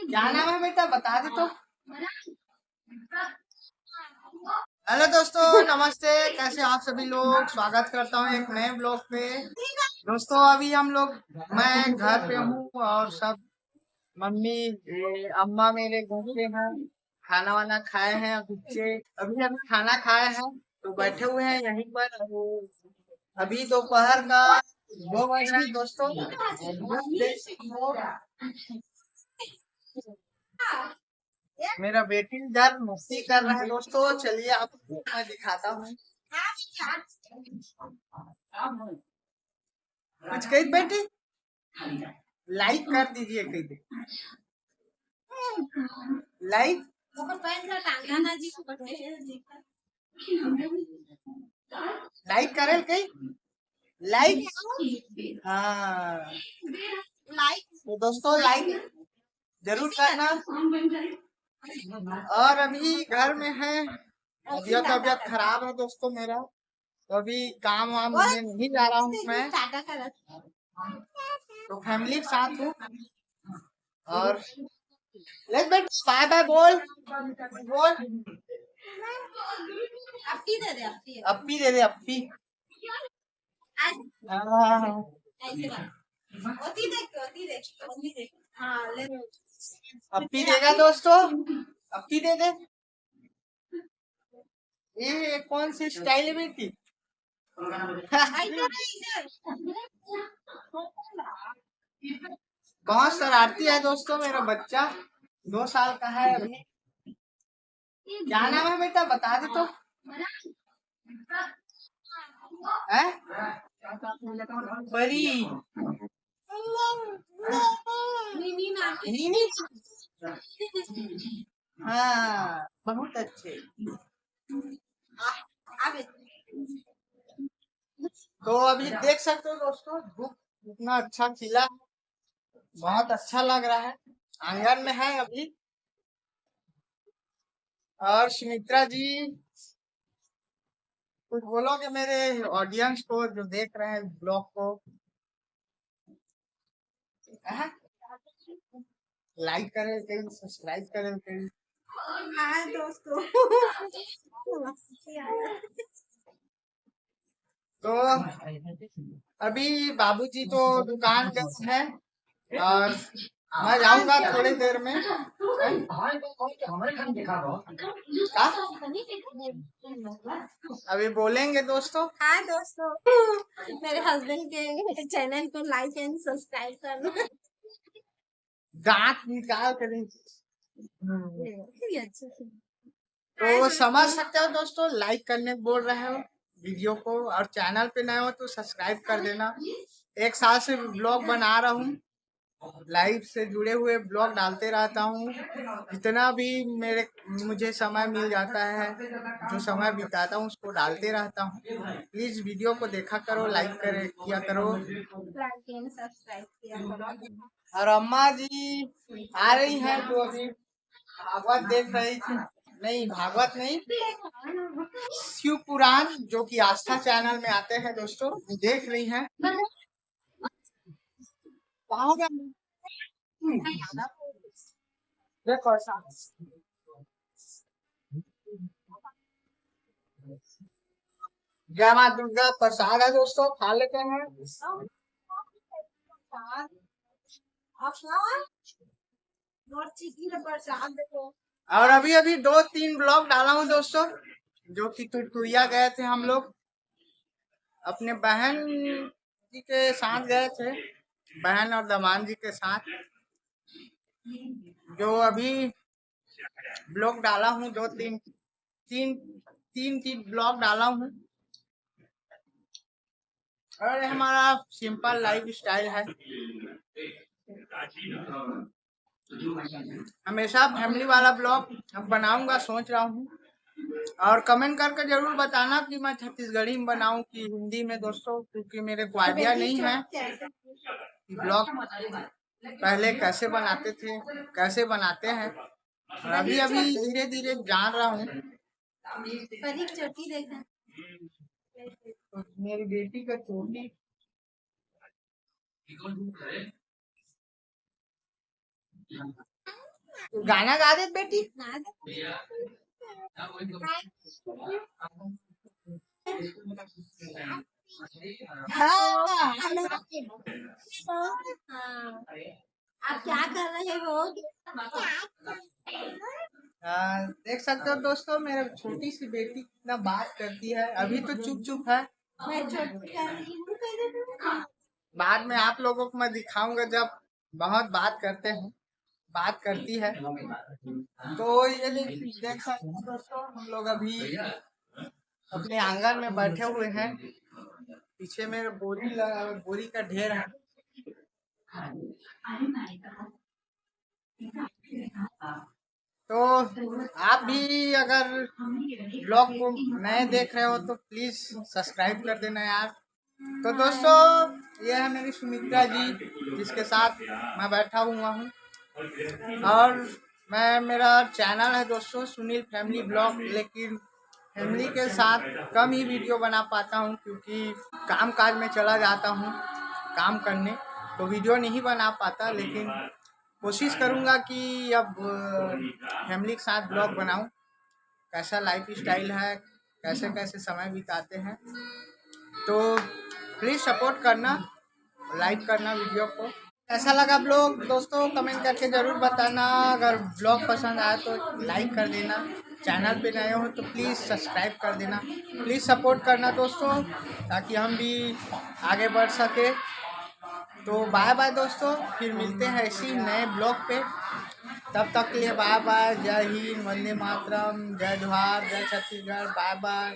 क्या नाम है बेटा, बता दे तो। हेलो दोस्तों, नमस्ते। कैसे आप सभी लोग, स्वागत करता हूँ एक नए ब्लॉग पे। दोस्तों अभी हम लोग, मैं घर पे हूँ और सब मम्मी अम्मा मेरे घर पे हैं। खाना वाना खाए हैं, बच्चे अभी अभी खाना खाए हैं तो बैठे हुए हैं यहीं पर। अभी दोपहर का 2 बज रहा है दोस्तों। मेरा बेटी इधर मस्ती कर रहा है दोस्तों, चलिए आपको मैं दिखाता हूँ। कुछ कही बेटी, लाइक कर दीजिए, कही दे लाइक। लाइक करे कही, लाइक। हाँ तो दोस्तों लाइक जरूर करना। और अभी घर में है, तबीयत तबीयत खराब है दोस्तों मेरा, तो अभी काम वाम में नहीं जा रहा हूँ मैं, तो फैमिली के साथ हूँ। और लेट बेट बाय बाय बोल बोल। अपी दे दे अपी। हाँ। अपी देगा दोस्तों, अपी दे दे। ये कौन सी स्टाइल है बेटी? बहुत शरारती है दोस्तों मेरा बच्चा, 2 साल का है अभी। क्या नाम है बेटा, बता दे तो। है परी, नीनी। हाँ बहुत अच्छे। तो अभी देख सकते हो दोस्तों, धूप इतना अच्छा खिला है, बहुत अच्छा लग रहा है। आंगन में है अभी। और सुमित्रा जी कुछ बोलोगे मेरे ऑडियंस को जो देख रहे हैं ब्लॉग को? लाइक करें कहीं, सब्सक्राइब करें कहीं। हाँ दोस्तों। तो अभी बाबूजी तो दुकान गए हैं और मैं जाऊंगा थोड़ी देर में। का? अभी बोलेंगे दोस्तों। हाँ दोस्तों, मेरे हस्बैंड के चैनल को लाइक एंड सब्सक्राइब करना। दांत निकाल कर तो समझ सकते हो दोस्तों, लाइक करने बोल रहे हो वीडियो को, और चैनल पे नए हो तो सब्सक्राइब कर देना। 1 साल से ब्लॉग बना रहा हूँ, लाइव से जुड़े हुए ब्लॉग डालते रहता हूँ। जितना भी मुझे समय मिल जाता है, जो समय बिताता हूँ उसको डालते रहता हूँ। प्लीज वीडियो को देखा करो, लाइक करे किया करो, सब्सक्राइब किया करो। और अम्मा जी आ रही हैं तो अभी भागवत देख रही थी, नहीं भागवत नहीं, शिव पुराण जो कि आस्था चैनल में आते हैं दोस्तों, देख रही हैं। जय माँ दुर्गा प्रसाद है दोस्तों, खा लेते हैं। और अभी अभी 2-3 ब्लॉग डाला हूँ दोस्तों, जो कि टुटुरिया गए थे हम लोग, अपने बहन जी के साथ गए थे, बहन और दामाद जी के साथ। जो अभी ब्लॉग डाला हूँ, 2-3 तीन तीन तीन ब्लॉग डाला हूँ। और हमारा सिंपल लाइफ स्टाइल है, हमेशा फैमिली वाला ब्लॉग अब बनाऊंगा सोच रहा हूँ। और कमेंट करके जरूर बताना कि मैं छत्तीसगढ़ी में बनाऊं कि हिंदी में दोस्तों, क्योंकि मेरे को आइडिया नहीं है कि ब्लॉग पहले कैसे बनाते थे, कैसे बनाते हैं। अभी अभी धीरे धीरे जान रहा हूँ। तो मेरी बेटी का चोटी गाना गा दे बेटी। हाँ। आप क्या कर रहे हो? देख सकते हो दोस्तों, मेरा छोटी सी बेटी कितना बात करती है। अभी तो चुप चुप है। मैं छोटी कर रही हूँ। बाद में आप लोगों को मैं दिखाऊंगा जब बहुत बात करते हैं, बात करती है। तो ये देख सकते हो दोस्तों, हम लोग अभी अपने आंगन में बैठे हुए हैं। पीछे में बोरी का ढेर है। तो आप भी अगर ब्लॉग को नए देख रहे हो तो प्लीज सब्सक्राइब कर देना यार। तो दोस्तों, ये है मेरी सुमित्रा जी, जिसके साथ मैं बैठा हुआ हूँ। और मेरा चैनल है दोस्तों सुनील फैमिली ब्लॉग, लेकिन फैमिली के साथ कम ही वीडियो बना पाता हूँ, क्योंकि काम काज में चला जाता हूँ काम करने, तो वीडियो नहीं बना पाता। लेकिन कोशिश करूँगा कि अब फैमिली के साथ ब्लॉग बनाऊँ, कैसा लाइफ स्टाइल है, कैसे कैसे समय बिताते हैं। तो प्लीज़ सपोर्ट करना, लाइक करना वीडियो को। कैसा लगा ब्लॉग दोस्तों कमेंट करके ज़रूर बताना। अगर ब्लॉग पसंद आया तो लाइक कर देना। चैनल पे नए हो तो प्लीज़ सब्सक्राइब कर देना। प्लीज़ सपोर्ट करना दोस्तों, ताकि हम भी आगे बढ़ सके। तो बाय बाय दोस्तों, फिर मिलते हैं इसी नए ब्लॉग पे। तब तक के लिए बाय बाय। जय हिंद, वंदे मातरम, जय जोहार, जय छत्तीसगढ़। Bye bye.